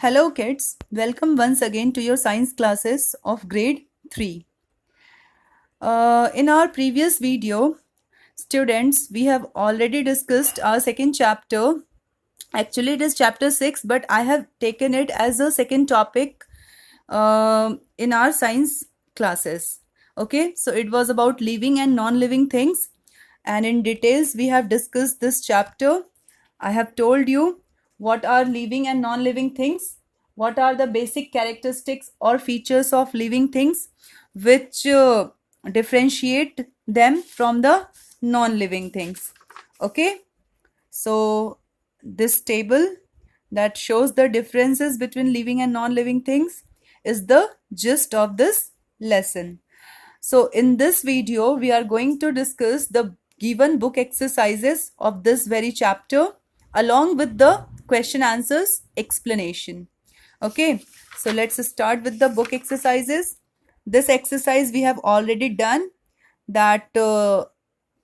Hello kids, welcome once again to your science classes of grade 3. In our previous video, students, we have already discussed our second chapter. Actually, it is chapter 6, but I have taken it as a second topic in our science classes. Okay, so it was about living and non-living things, and in details we have discussed this chapter. I have told you what are living and non-living things, what are the basic characteristics or features of living things which differentiate them from the non-living things. Okay, so this table that shows the differences between living and non-living things is the gist of this lesson. So in this video, we are going to discuss the given book exercises of this very chapter along with the question answers explanation. Okay, so let's start with the book exercises. This exercise we have already done, that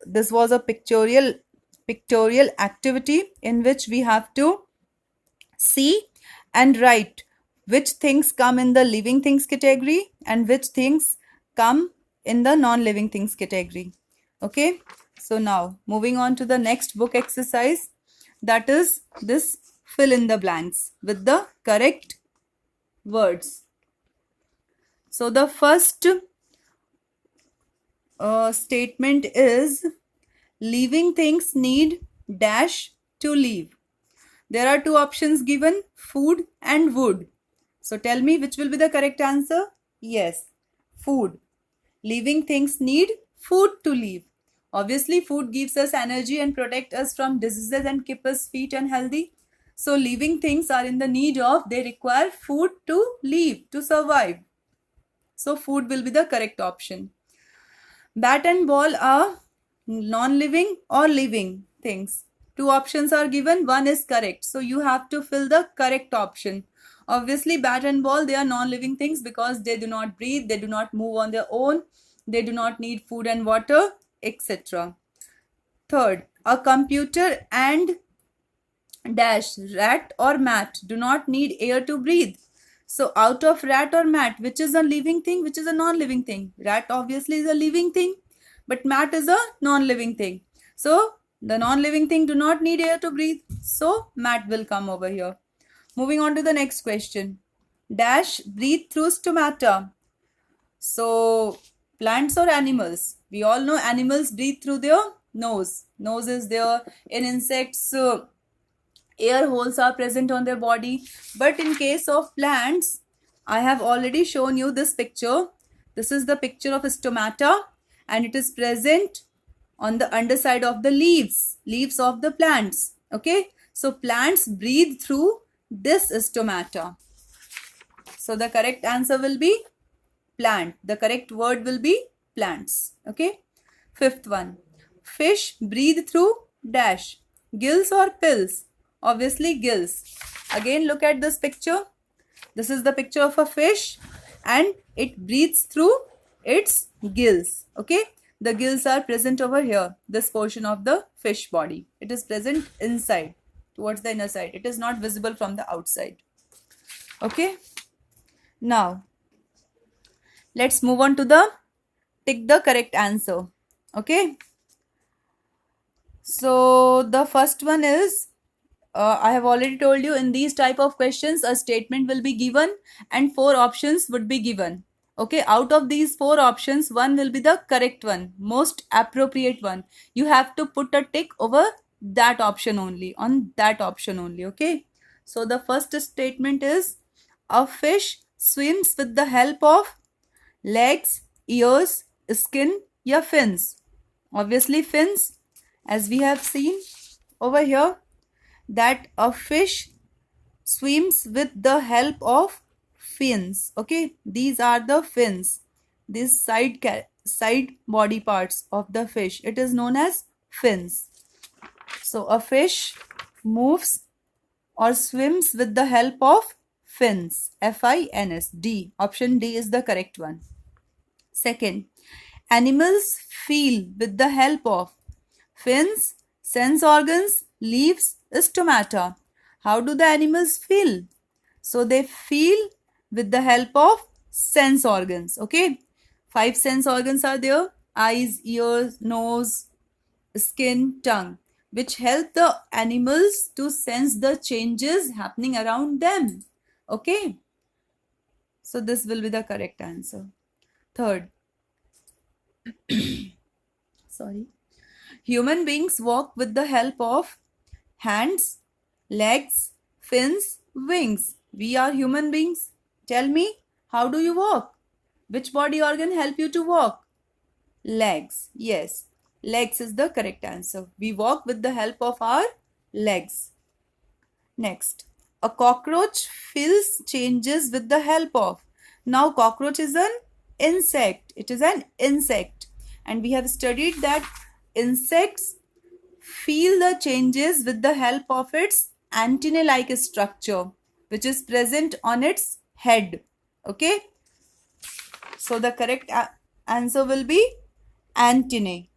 this was a pictorial activity in which we have to see and write which things come in the living things category and which things come in the non-living things category. Okay, so now moving on to the next book exercise, that is this fill in the blanks with the correct words. So the first statement is living things need dash to live. There are two options given, food and wood. So tell me which will be the correct answer? Yes, food. Living things need food to live. Obviously, food gives us energy and protect us from diseases and keep us fit and healthy. So living things are in the need of, they require food to live, to survive. So food will be the correct option. Bat and ball are non-living or living things. Two options are given, one is correct. So you have to fill the correct option. Obviously, bat and ball, they are non-living things because they do not breathe, they do not move on their own, they do not need food and water, etc. Third, a computer and dash rat or mat do not need air to breathe. So out of rat or mat, which is a living thing, which is a non-living thing? Rat obviously is a living thing, but mat is a non-living thing. So the non-living thing do not need air to breathe. So mat will come over here. Moving on to the next question. Dash breathe through stomata. So plants or animals? We all know animals breathe through their nose. Nose is there. In insects, air holes are present on their body. But in case of plants, I have already shown you this picture. This is the picture of stomata and it is present on the underside of the leaves of the plants. Okay, so plants breathe through this stomata. So the correct answer will be plant. The correct word will be plants. Okay, fifth one. Fish breathe through dash, gills or pills? Obviously gills. Again, look at this picture. This is the picture of a fish and it breathes through its gills. Okay, the gills are present over here, this portion of the fish body. It is present inside, towards the inner side. It is not visible from the outside. Okay, now let's move on to the tick the correct answer. Okay, so the first one is, I have already told you, in these type of questions a statement will be given and four options would be given. Okay, out of these four options, one will be the correct one, most appropriate one. You have to put a tick over that option only, on that option only. Okay, so the first statement is, a fish swims with the help of legs, ears, skin, या fins. Obviously fins, as we have seen over here, that a fish swims with the help of fins. Okay, these are the fins, these side body parts of the fish. It is known as fins. So a fish moves or swims with the help of fins. Fins. D. Option D is the correct one. Second, animals feel with the help of fins, sense organs, leaves, stomata. How do the animals feel? So they feel with the help of sense organs. Okay, 5 sense organs are there: eyes, ears, nose, skin, tongue, which help the animals to sense the changes happening around them. Okay, so this will be the correct answer. Third, sorry. Human beings walk with the help of hands, legs, fins, wings. We are human beings. Tell me, how do you walk? Which body organ help you to walk? Legs. Yes, legs is the correct answer. We walk with the help of our legs. Next, a cockroach feels changes with the help of. Now, cockroach is an insect. It is an insect. And we have studied that insects feel the changes with the help of its antennae-like structure, which is present on its head. Okay. So, the correct answer will be antennae.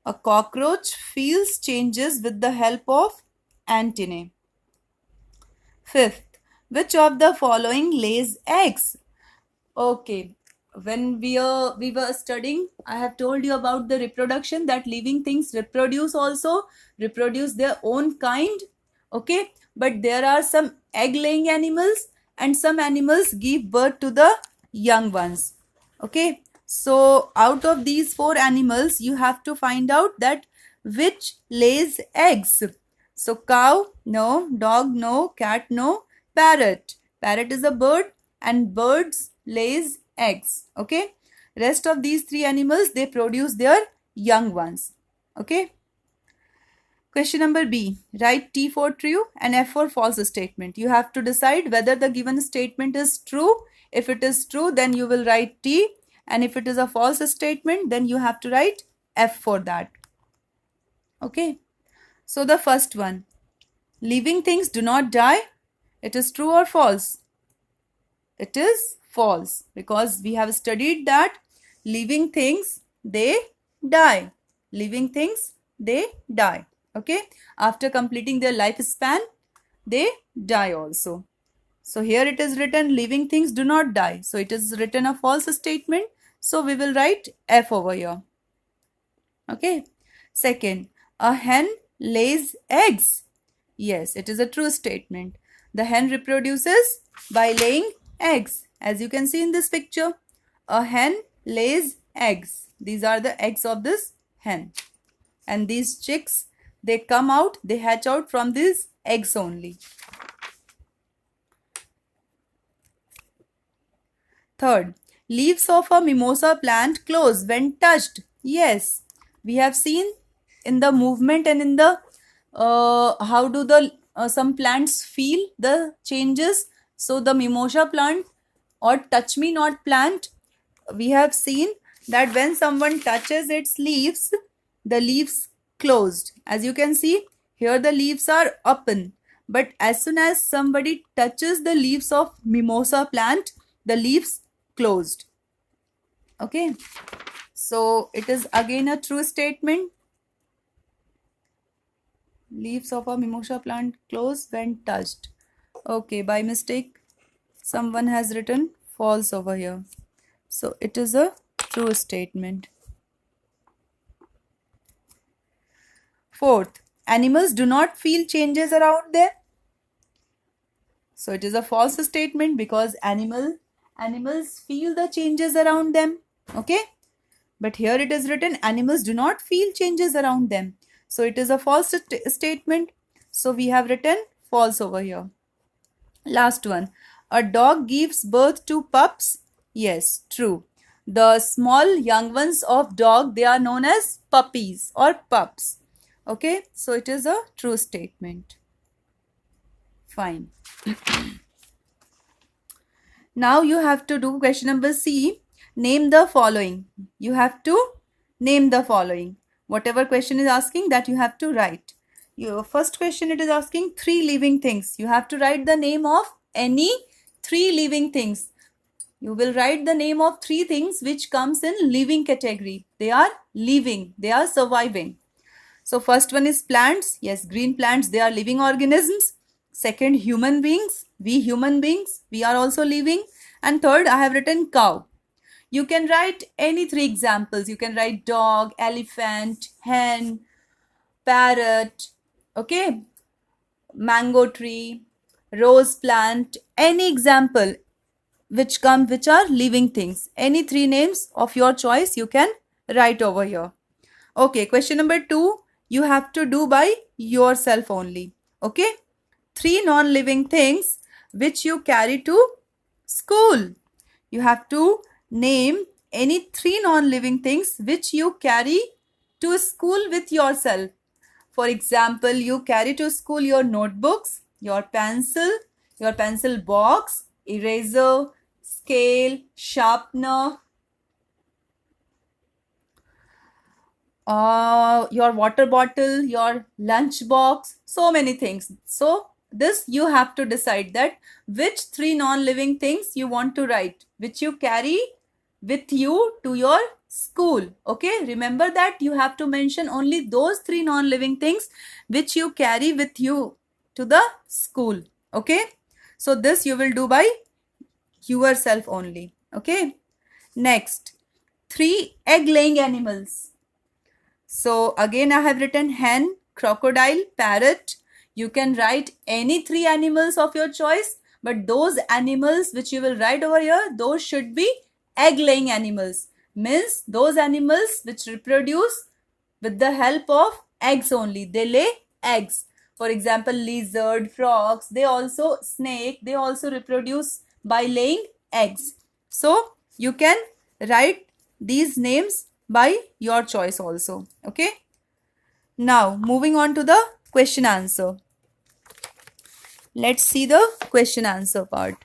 A cockroach feels changes with the help of antennae. Fifth, which of the following lays eggs? Okay, when we were studying, I have told you about the reproduction, that living things reproduce their own kind. Okay, but there are some egg laying animals and some animals give birth to the young ones. Okay, so out of these 4 animals, you have to find out that which lays eggs. So cow, no. Dog, no. Cat, no. Parrot. Parrot is a bird and birds lays eggs. Okay. Rest of these 3 animals, they produce their young ones. Okay. Question number B. Write T for true and F for false statement. You have to decide whether the given statement is true. If it is true, then you will write T. And if it is a false statement, then you have to write F for that. Okay. So the first one, living things do not die. It is true or false? It is false, because we have studied that living things, they die. Living things, they die. Okay. After completing their lifespan, they die also. So here it is written living things do not die. So it is written a false statement. So we will write F over here. Okay. Second, a hen lays eggs. Yes, it is a true statement. The hen reproduces by laying eggs. As you can see in this picture, a hen lays eggs. These are the eggs of this hen. And these chicks, they come out, they hatch out from these eggs only. Third, leaves of a mimosa plant close when touched. Yes, we have seen in the movement and in the how do the some plants feel the changes. So the mimosa plant or touch me not plant, we have seen that when someone touches its leaves, the leaves closed. As you can see here, the leaves are open, but as soon as somebody touches the leaves of mimosa plant, the leaves closed. Okay, so it is again a true statement. Leaves of a mimosa plant close when touched. Okay, by mistake someone has written false over here. So it is a true statement. Fourth, animals do not feel changes around them. So it is a false statement, because animals feel the changes around them. Okay, but here it is written animals do not feel changes around them. So it is a false statement. So we have written false over here. Last one, a dog gives birth to pups. Yes, true. The small young ones of dog, they are known as puppies or pups. Okay, so it is a true statement. Fine. Now you have to do question number C. Name the following. You have to name the following. Whatever question is asking, that you have to write. Your first question, it is asking 3 living things. You have to write the name of any 3 living things. You will write the name of 3 things which comes in living category. They are living. They are surviving. So first one is plants. Yes, green plants, they are living organisms. Second, human beings. We human beings, we are also living. And third, I have written cow. You can write any three examples. You can write dog, elephant, hen, parrot, okay, mango tree, rose plant, any example which are living things. Any three names of your choice you can write over here. Okay, question number 2, you have to do by yourself only. Okay, three non-living things which you carry to school. You have to name any three non-living things which you carry to school with yourself. For example, you carry to school your notebooks, your pencil box, eraser, scale, sharpener, your water bottle, your lunch box, so many things. So this you have to decide that which three non-living things you want to write, which you carry with you to your school. Okay, remember that you have to mention only those three non-living things which you carry with you to the school. Okay, so this you will do by yourself only. Okay, next, three egg laying animals. So again I have written hen, crocodile, parrot. You can write any three animals of your choice, but those animals which you will write over here, those should be egg laying animals. Means those animals which reproduce with the help of eggs only. They lay eggs. For example, lizard, frogs, snake, they also reproduce by laying eggs. So you can write these names by your choice also. Okay. Now moving on to the question answer. Let's see the question answer part.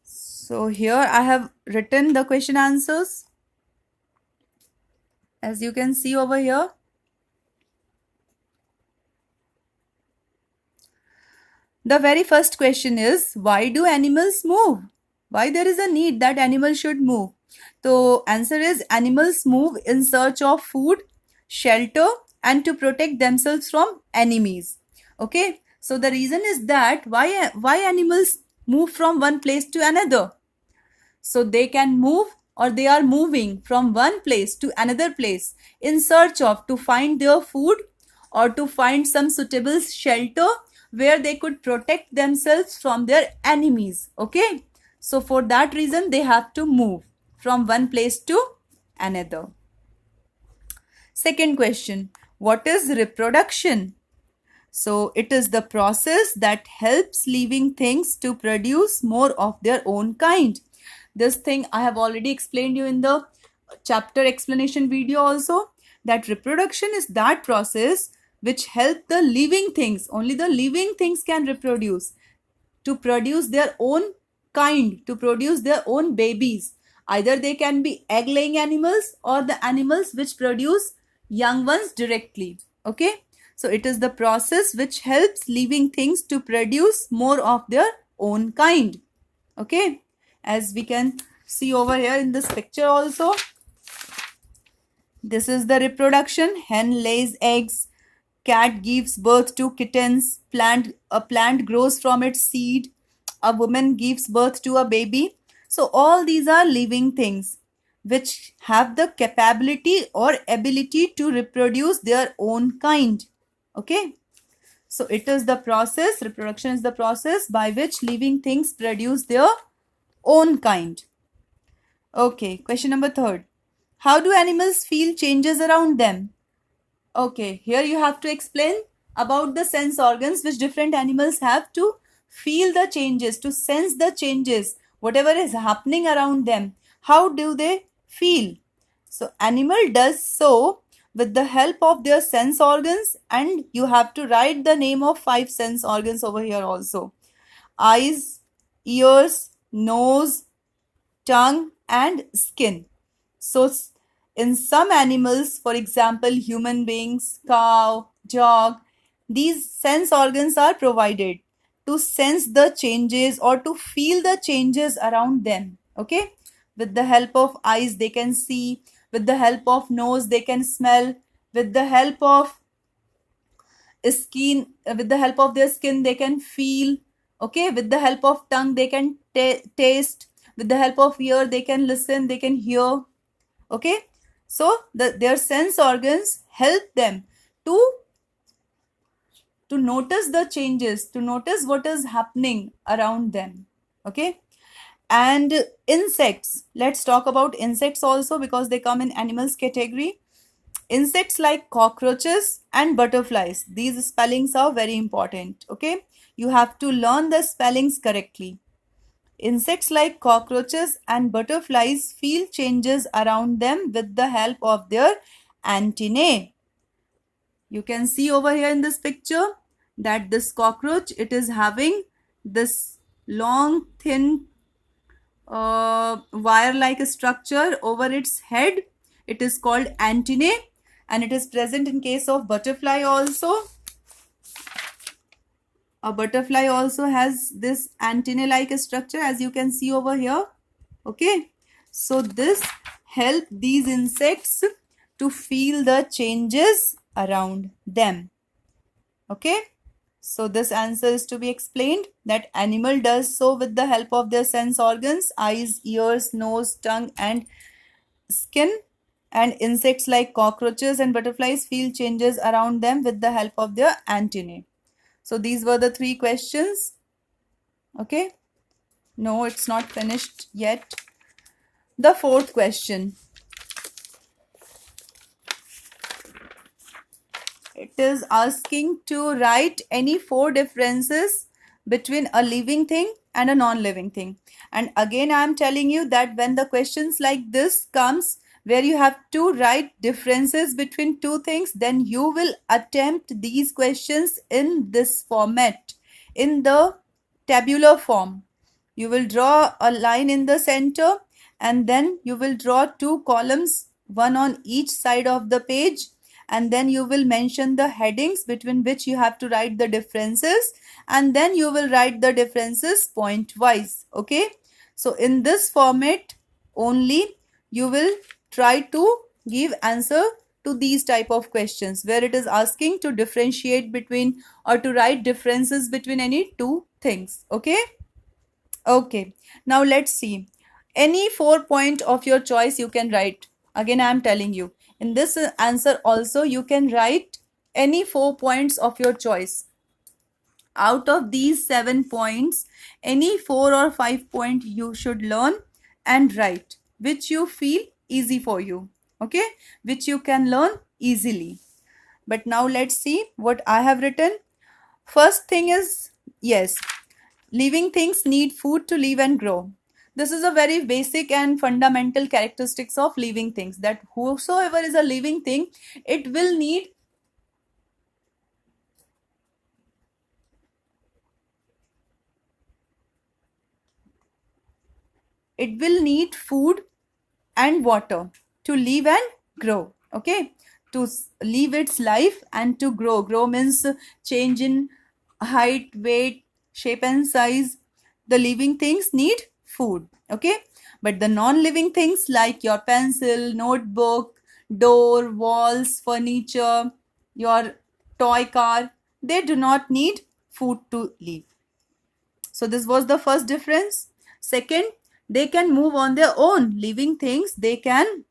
So here I have written the question answers. As you can see over here. The very first question is, why do animals move? Why there is a need that animals should move? So answer is, animals move in search of food, shelter, and to protect themselves from enemies. Okay, so the reason is that why animals move from one place to another. So they can move, or they are moving from one place to another place in search of to find their food or to find some suitable shelter where they could protect themselves from their enemies. Okay, so for that reason they have to move from one place to another. Second question, what is reproduction? So it is the process that helps living things to produce more of their own kind. This thing I have already explained you in the chapter explanation video also, that reproduction is that process which help the living things, only the living things can reproduce, to produce their own kind, to produce their own babies. Either they can be egg laying animals or the animals which produce young ones directly. Okay, so it is the process which helps living things to produce more of their own kind. Okay, as we can see over here in this picture also, this is the reproduction. Hen lays eggs, cat gives birth to kittens, a plant grows from its seed, a woman gives birth to a baby. So all these are living things which have the capability or ability to reproduce their own kind. Okay, so it is the process, reproduction is the process by which living things produce their own kind. Okay, question number 3. How do animals feel changes around them? Okay, here you have to explain about the sense organs which different animals have to feel the changes, to sense the changes, whatever is happening around them. How do they feel? So animal does so with the help of their sense organs, and you have to write the name of 5 sense organs over here also. Eyes, ears, nose, tongue, and skin. So in some animals, for example, human beings, cow, dog, these sense organs are provided to sense the changes or to feel the changes around them. Okay, with the help of eyes they can see, with the help of nose they can smell, with the help of skin, with the help of their skin they can feel. Okay, with the help of tongue they can taste. With the help of ear they can listen, they can hear. Okay, so their sense organs help them to notice the changes, to notice what is happening around them. Okay, and insects, let's talk about insects also, because they come in animals category. Insects like cockroaches and butterflies, these spellings are very important. Okay, you have to learn the spellings correctly. Insects like cockroaches and butterflies feel changes around them with the help of their antennae. You can see over here in this picture that this cockroach, it is having this long thin wire like structure over its head. It is called antennae, and it is present in case of butterfly also. A butterfly also has this antennae like structure, as you can see over here. Okay, so this help these insects to feel the changes around them. Okay, so this answer is to be explained that animal does so with the help of their sense organs, eyes, ears, nose, tongue and skin. And insects like cockroaches and butterflies feel changes around them with the help of their antennae. So these were the 3 questions. Okay, no, it's not finished yet. The 4th question. It is asking to write any 4 differences between a living thing and a non-living thing. And again I am telling you that when the questions like this comes, where you have to write differences between 2 things, then you will attempt these questions in this format, in the tabular form. You will draw a line in the center, and then you will draw 2 columns, one on each side of the page, and then you will mention the headings between which you have to write the differences, and then you will write the differences point wise. Okay, so in this format only you will try to give answer to these type of questions, where it is asking to differentiate between or to write differences between any 2 things. Okay, okay, now let's see. Any 4 point of your choice you can write. Again I am telling you, in this answer also you can write any 4 points of your choice. Out of these 7 points, any 4 or 5 point you should learn and write, which you feel easy for you. Okay, which you can learn easily. But now let's see what I have written. First thing is, yes, living things need food to live and grow. This is a very basic and fundamental characteristics of living things, that whosoever is a living thing, it will need food and water to live and grow. Okay, to live its life and to grow. Grow means change in height, weight, shape and size. The living things need food. Okay, but the non-living things like your pencil, notebook, door, walls, furniture, your toy car, they do not need food to live. So this was the first difference. Second, they can move on their own. Living things, they can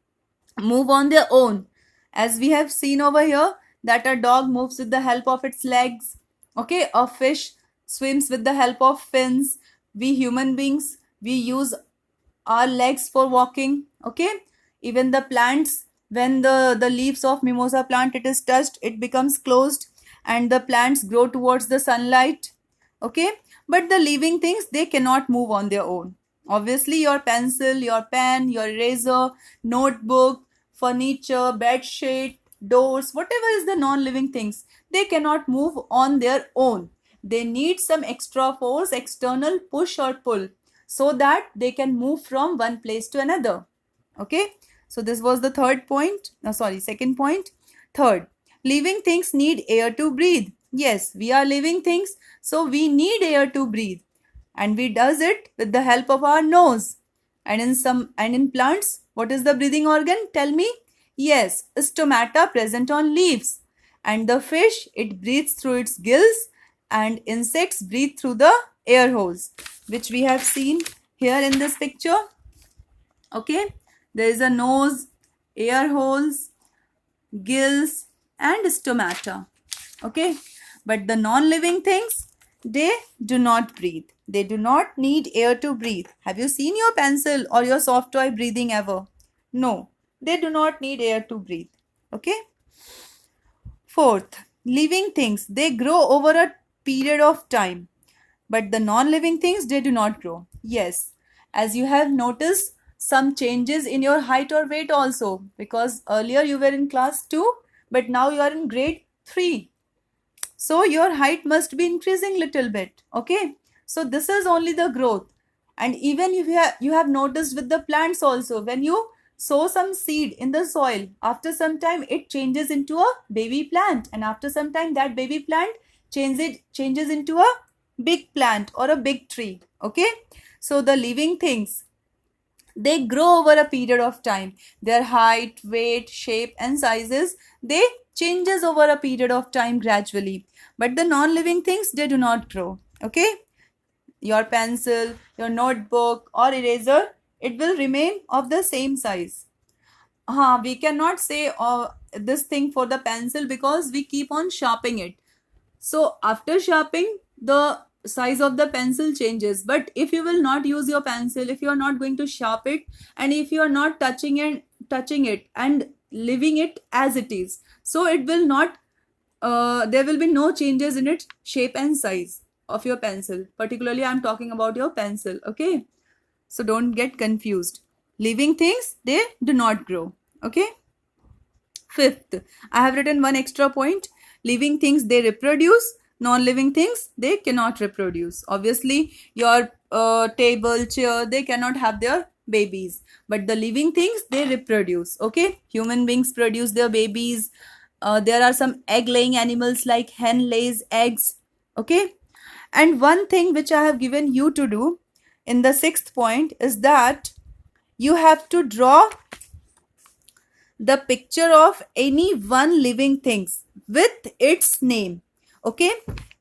move on their own. As we have seen over here, that a dog moves with the help of its legs. Okay, a fish swims with the help of fins. We human beings, we use our legs for walking. Okay, even the plants, when the leaves of mimosa plant, it is touched, it becomes closed and the plants grow towards the sunlight. Okay, but the living things, they cannot move on their own. Obviously your pencil, your pen, your eraser, notebook, furniture, bed sheet, doors, whatever is the non-living things, they cannot move on their own. They need some extra force, external push or pull, so that they can move from one place to another. Okay, so this was the second point. Third, living things need air to breathe. Yes, we are living things, so we need air to breathe, and we does it with the help of our nose. And in plants, what is the breathing organ? Tell me. Yes, stomata present on leaves. And the fish, it breathes through its gills, and insects breathe through the air holes, which we have seen here in this picture. Okay, there is a nose, air holes, gills, and stomata. Okay, but the non-living things, they do not breathe. They do not need air to breathe. Have you seen your pencil or your soft toy breathing ever? No, they do not need air to breathe. Okay. Fourth, living things, they grow over a period of time, but the non-living things, they do not grow. Yes, as you have noticed some changes in your height or weight also, because earlier you were in class 2, but now you are in grade 3. So your height must be increasing little bit. Okay, so this is only the growth. And even if you have noticed with the plants also, when you sow some seed in the soil, after some time it changes into a baby plant, and after some time that baby plant changes into a big plant or a big tree. Okay, so the living things, they grow over a period of time. Their height, weight, shape, and sizes, they changes over a period of time gradually. But the non-living things, they do not grow. Okay, your pencil, your notebook or eraser, it will remain of the same size. We cannot say this thing for the pencil, because we keep on sharpening it. So after sharpening, the size of the pencil changes. But if you will not use your pencil, if you are not going to sharpen it, and if you are not touching it and leaving it as it is, so it will not, there will be no changes in its shape and size of your pencil. Particularly I am talking about your pencil. Okay, so don't get confused. Living things, they do not grow. Okay. Fifth, I have written one extra point. Living things, they reproduce. Non-living things, they cannot reproduce. Obviously, your table, chair, they cannot have their babies. But the living things, they reproduce. Okay, human beings produce their babies. There are some egg-laying animals like hen lays eggs. Okay, and one thing which I have given you to do in the sixth point is that you have to draw the picture of any one living things with its name. Okay,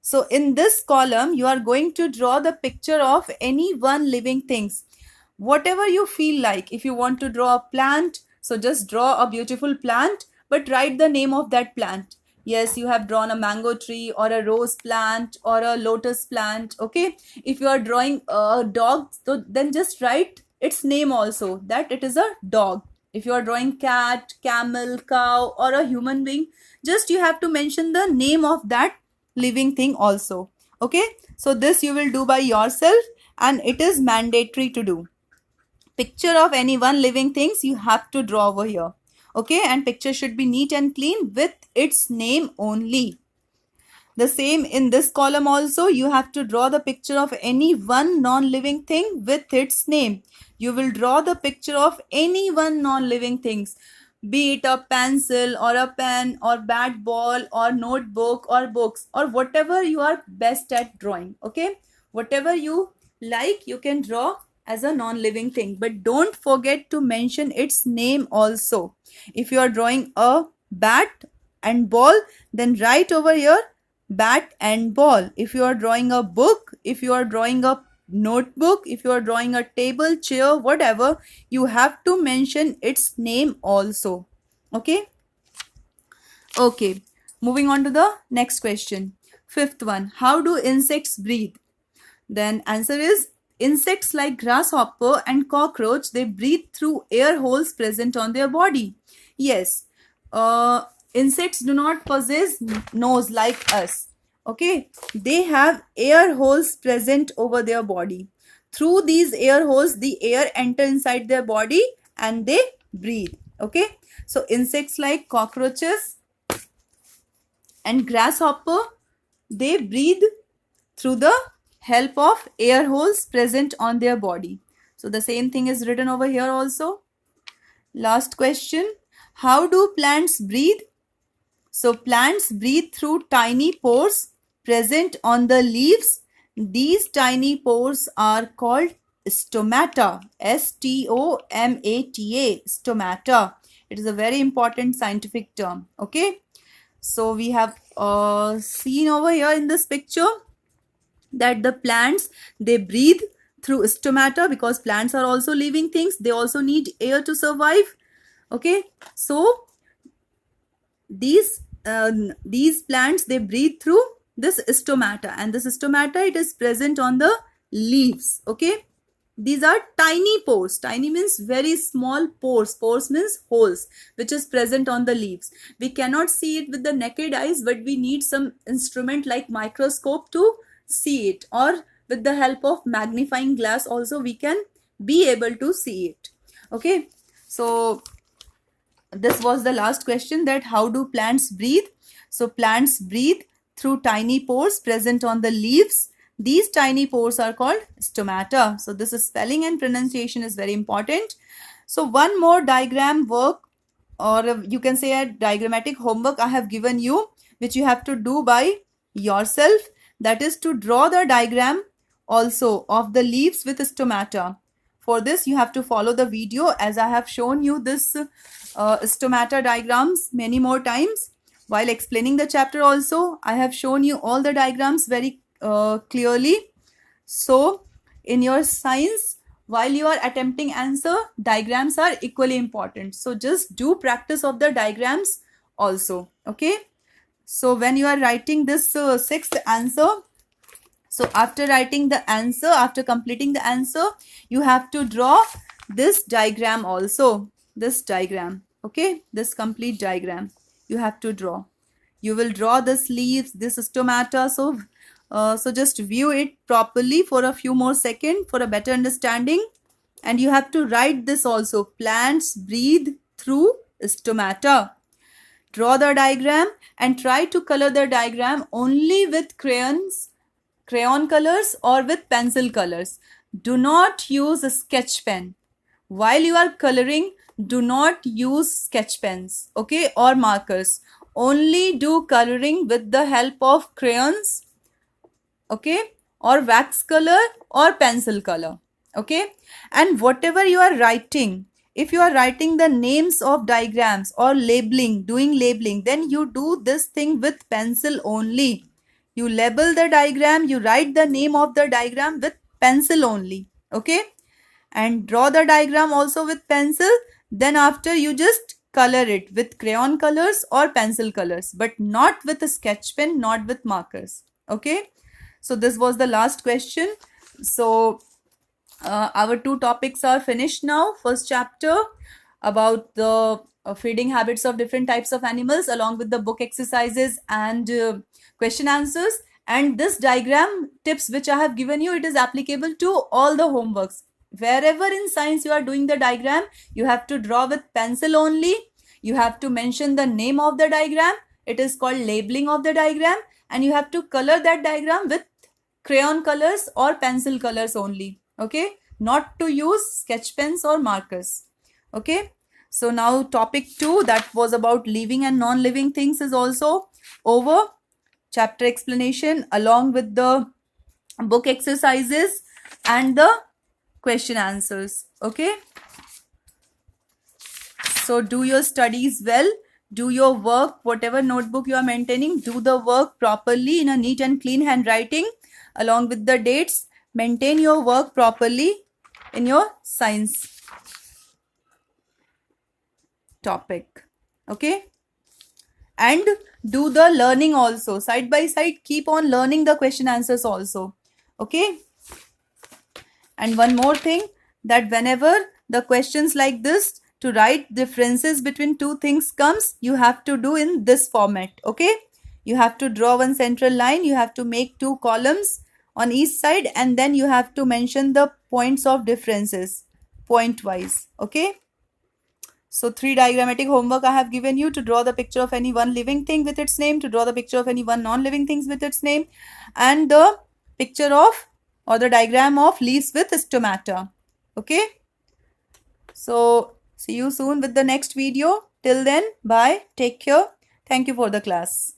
so in this column you are going to draw the picture of any one living things, whatever you feel like. If you want to draw a plant, so just draw a beautiful plant, but write the name of that plant. Yes, you have drawn a mango tree or a rose plant or a lotus plant. Okay, if you are drawing a dog, so then just write its name also, that it is a dog. If you are drawing cat, camel, cow, or a human being, just you have to mention the name of that living thing also. Okay, so this you will do by yourself, and it is mandatory to do. Picture of any one living things you have to draw over here. Okay, and picture should be neat and clean with its name only. The same in this column also, you have to draw the picture of any one non-living thing with its name. You will draw the picture of any one non-living things, be it a pencil or a pen or bat ball or notebook or books or whatever you are best at drawing. Okay, whatever you like, you can draw as a non-living thing, but don't forget to mention its name also. If you are drawing a bat and ball, then write over here bat and ball. If you are drawing a book, if you are drawing a notebook, if you are drawing a table, chair, whatever, you have to mention its name also. Okay, moving on to the next question. Fifth one, how do insects breathe? Then answer is, insects like grasshopper and cockroach, they breathe through air holes present on their body. Yes, insects do not possess nose like us. Okay, they have air holes present over their body. Through these air holes, the air enter inside their body and they breathe. Okay, so insects like cockroaches and grasshopper, they breathe through the help of air holes present on their body. So the same thing is written over here also. Last question, how do plants breathe? So plants breathe through tiny pores present on the leaves. These tiny pores are called stomata. S-T-O-M-A-T-A, stomata. It is a very important scientific term. Okay. So we have seen over here in this picture that the plants, they breathe through stomata, because plants are also living things. They also need air to survive. Okay, so these plants, they breathe through this stomata, and this stomata, it is present on the leaves. Okay, these are tiny pores. Tiny means very small pores. Pores means holes, which is present on the leaves. We cannot see it with the naked eyes, but we need some instrument like microscope to see it, or with the help of magnifying glass also we can be able to see it. Okay, so this was the last question, that how do plants breathe? So plants breathe through tiny pores present on the leaves. These tiny pores are called stomata. So this is spelling and pronunciation is very important. So one more diagram work, or you can say a diagrammatic homework I have given you, which you have to do by yourself. That is to draw the diagram also of the leaves with stomata. For this you have to follow the video, as I have shown you this stomata diagrams many more times. While explaining the chapter also, I have shown you all the diagrams very clearly. So in your science, while you are attempting answer, diagrams are equally important. So just do practice of the diagrams also. Okay, so when you are writing this sixth answer, so after writing the answer, after completing the answer, you have to draw this diagram also. This diagram. Okay, this complete diagram you have to draw. You will draw this leaves, this stomata. So just view it properly for a few more seconds for a better understanding. And you have to write this also. Plants breathe through stomata. Draw the diagram and try to color the diagram only with crayon colors or with pencil colors. Do not use a sketch pen. While you are coloring, do not use sketch pens, okay, or markers. Only do coloring with the help of crayons, okay, or wax color or pencil color, okay. And whatever you are writing, if you are writing the names of diagrams or labeling, doing labeling, then you do this thing with pencil only. You label the diagram, you write the name of the diagram with pencil only, okay, and draw the diagram also with pencil. Then after, you just color it with crayon colors or pencil colors, but not with a sketch pen, not with markers, okay. So this was the last question. So our two topics are finished now. First chapter about the feeding habits of different types of animals, along with the book exercises and question answers. And this diagram tips which I have given you, it is applicable to all the homeworks. Wherever in science you are doing the diagram, you have to draw with pencil only. You have to mention the name of the diagram. It is called labeling of the diagram. And you have to color that diagram with crayon colors or pencil colors only, okay, not to use sketch pens or markers, okay. So now topic 2, that was about living and non-living things, is also over. Chapter explanation along with the book exercises and the question answers, okay. So do your studies well, do your work, whatever notebook you are maintaining, do the work properly in a neat and clean handwriting along with the dates. Maintain your work properly in your science topic, okay. And do the learning also side by side. Keep on learning the question answers also, okay. And one more thing, that whenever the questions like this, to write differences between two things comes, you have to do in this format, okay. You have to draw one central line, you have to make two columns on each side, and then you have to mention the points of differences point wise, okay. So 3 diagrammatic homework I have given you: to draw the picture of any one living thing with its name, to draw the picture of any one non-living things with its name, and the picture of, or the diagram of, leaves with stomata, okay. So see you soon with the next video. Till then, bye, take care, thank you for the class.